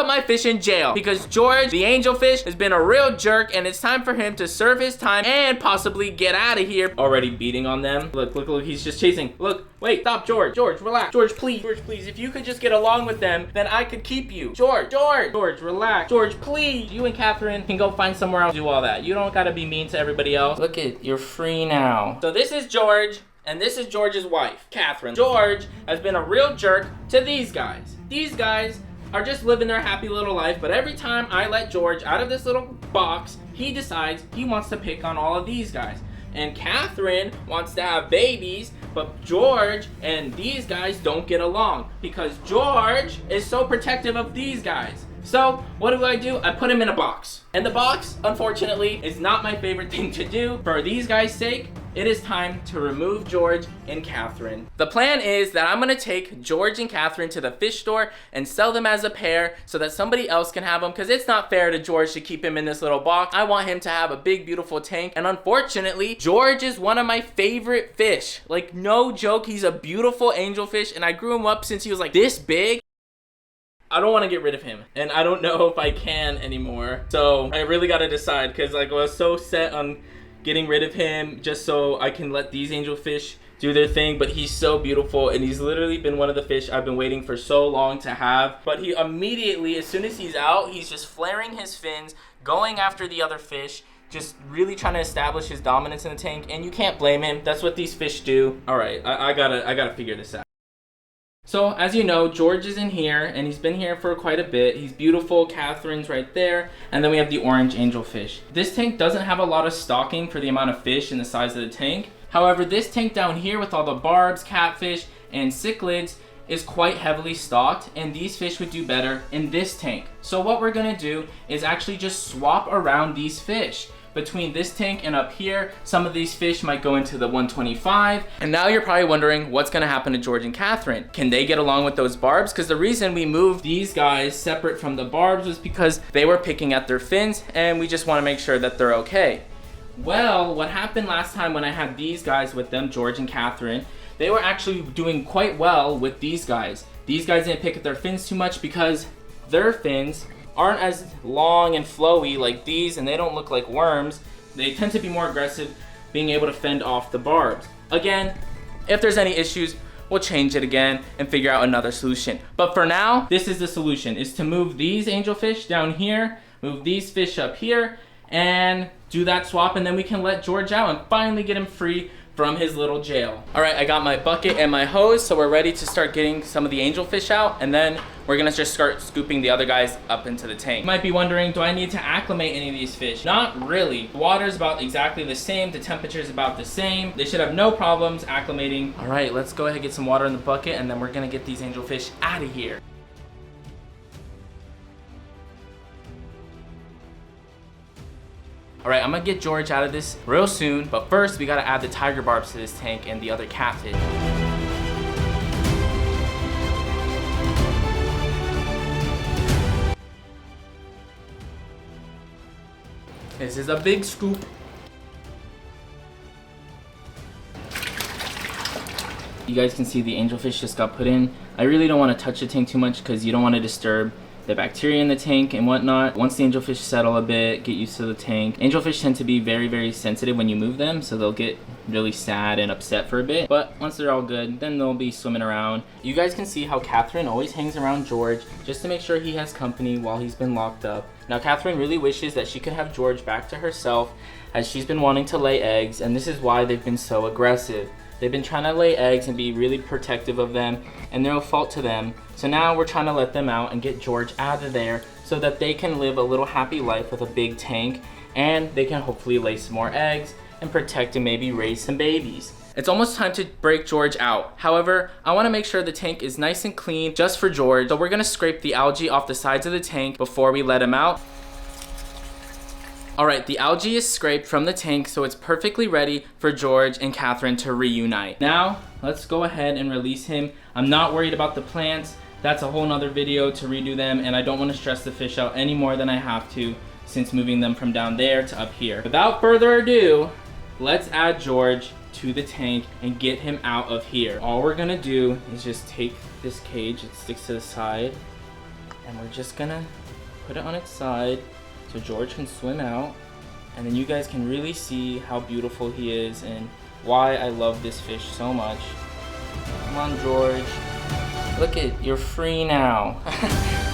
put my fish in jail because George, the angelfish, has been a real jerk, and it's time for him to serve his time and possibly get out of here. Already beating on them. Look, look, look, he's just chasing. Look, wait, stop, George. George, relax. George, please. George, please. If you could just get along with them, then I could keep you. George, relax. George, please. You and Catherine can go find somewhere else to do all that. You don't gotta be mean to everybody else. Look it, you're free now. So this is George, and this is George's wife, Catherine. George has been a real jerk to these guys. These guys are just living their happy little life, but every time I let George out of this little box, he decides he wants to pick on all of these guys. And Catherine wants to have babies, but George and these guys don't get along because George is so protective of these guys. So what do? I put him in a box. And the box, unfortunately, is not my favorite thing to do. For these guys' sake, it is time to remove George and Catherine. The plan is that I'm gonna take George and Catherine to the fish store and sell them as a pair so that somebody else can have them, because it's not fair to George to keep him in this little box. I want him to have a big, beautiful tank. And unfortunately, George is one of my favorite fish. Like, no joke, he's a beautiful angelfish, and I grew him up since he was like this big. I don't want to get rid of him, and I don't know if I can anymore. So I really got to decide, because like I was so set on getting rid of him just so I can let these angelfish do their thing. But he's so beautiful, and he's literally been one of the fish I've been waiting for so long to have. But he immediately, as soon as he's out, he's just flaring his fins, going after the other fish, just really trying to establish his dominance in the tank. And you can't blame him. That's what these fish do. All right, I gotta figure this out. So, as you know, George is in here, and he's been here for quite a bit. He's beautiful. Catherine's right there. And then we have the orange angelfish. This tank doesn't have a lot of stocking for the amount of fish and the size of the tank. However, this tank down here with all the barbs, catfish, and cichlids is quite heavily stocked, and these fish would do better in this tank. So what we're gonna do is actually just swap around these fish. Between this tank and up here, some of these fish might go into the 125. And now you're probably wondering what's gonna happen to George and Catherine. Can they get along with those barbs? Because the reason we moved these guys separate from the barbs was because they were picking at their fins, and we just wanna make sure that they're okay. Well, what happened last time when I had these guys with them, George and Catherine, they were actually doing quite well with these guys. These guys didn't pick at their fins too much because their fins aren't as long and flowy like these, and they don't look like worms. They tend to be more aggressive, being able to fend off the barbs. Again, if there's any issues, we'll change it again and figure out another solution. But for now, this is the solution, is to move these angelfish down here, move these fish up here, and do that swap, and then we can let George out and finally get him free from his little jail. All right, I got my bucket and my hose, so we're ready to start getting some of the angelfish out, and then we're gonna just start scooping the other guys up into the tank. You might be wondering, do I need to acclimate any of these fish? Not really. The water's about exactly the same, the temperature's about the same. They should have no problems acclimating. All right, let's go ahead and get some water in the bucket, and then we're gonna get these angelfish out of here. All right, I'm gonna get George out of this real soon, but first we gotta add the tiger barbs to this tank and the other catfish. This is a big scoop. You guys can see the angelfish just got put in. I really don't want to touch the tank too much because you don't want to disturb the bacteria in the tank and whatnot. Once the angelfish settle a bit, get used to the tank. Angelfish tend to be very, very sensitive when you move them, so they'll get really sad and upset for a bit. But once they're all good, then they'll be swimming around. You guys can see how Catherine always hangs around George just to make sure he has company while he's been locked up. Now Catherine really wishes that she could have George back to herself, as she's been wanting to lay eggs, and this is why they've been so aggressive. They've been trying to lay eggs and be really protective of them, and they're no fault to them. So now we're trying to let them out and get George out of there so that they can live a little happy life with a big tank, and they can hopefully lay some more eggs and protect and maybe raise some babies. It's almost time to break George out. However, I want to make sure the tank is nice and clean just for George. So we're going to scrape the algae off the sides of the tank before we let him out. All right, the algae is scraped from the tank, so it's perfectly ready for George and Catherine to reunite. Now, let's go ahead and release him. I'm not worried about the plants. That's a whole nother video to redo them, and I don't want to stress the fish out any more than I have to since moving them from down there to up here. Without further ado, let's add George to the tank and get him out of here. All we're gonna do is just take this cage, it sticks to the side, And we're just gonna put it on its side so George can swim out. And then you guys can really see how beautiful he is and why I love this fish so much. Come on, George. Look you're free now.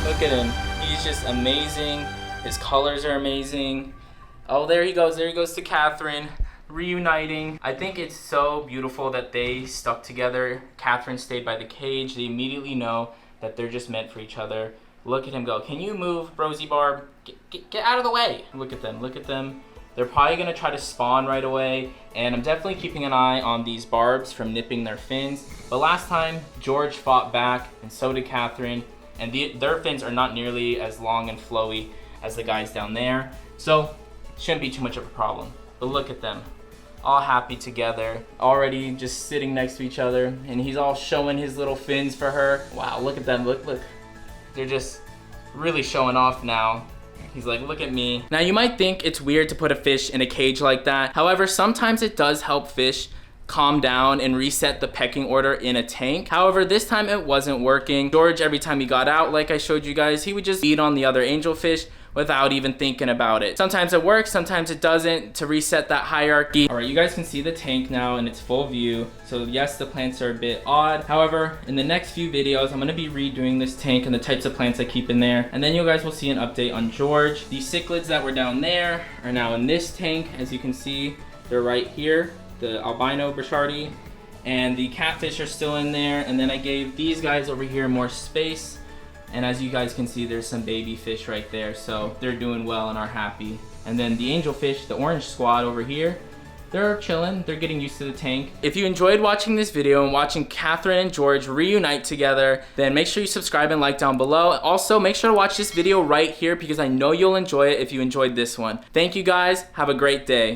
Look at him. He's just amazing. His colors are amazing. Oh, there he goes. There he goes to Catherine. Reuniting. I think it's so beautiful that they stuck together. Catherine stayed by the cage. They immediately know that they're just meant for each other. Look at him go. Can you move, Rosie Barb? Get out of the way. Look at them. Look at them. They're probably going to try to spawn right away. And I'm definitely keeping an eye on these barbs from nipping their fins. But last time, George fought back, and so did Catherine. And their fins are not nearly as long and flowy as the guys down there. So, shouldn't be too much of a problem. But look at them. All happy together. Already just sitting next to each other. And he's all showing his little fins for her. Wow, look at them. Look. They're just really showing off now. He's like, look at me. Now you might think it's weird to put a fish in a cage like that. However, sometimes it does help fish calm down and reset the pecking order in a tank. However, this time it wasn't working. George, every time he got out, like I showed you guys, he would just feed on the other angelfish without even thinking about it. Sometimes it works, sometimes it doesn't, to reset that hierarchy. All right, you guys can see the tank now in its full view. So yes, the plants are a bit odd. However, in the next few videos, I'm gonna be redoing this tank and the types of plants I keep in there. And then you guys will see an update on George. These cichlids that were down there are now in this tank. As you can see, they're right here, the albino Burchardi. And the catfish are still in there. And then I gave these guys over here more space. And as you guys can see, there's some baby fish right there. So they're doing well and are happy. And then the angelfish, the orange squad over here, they're chilling. They're getting used to the tank. If you enjoyed watching this video and watching Catherine and George reunite together, then make sure you subscribe and like down below. Also, make sure to watch this video right here because I know you'll enjoy it if you enjoyed this one. Thank you guys. Have a great day.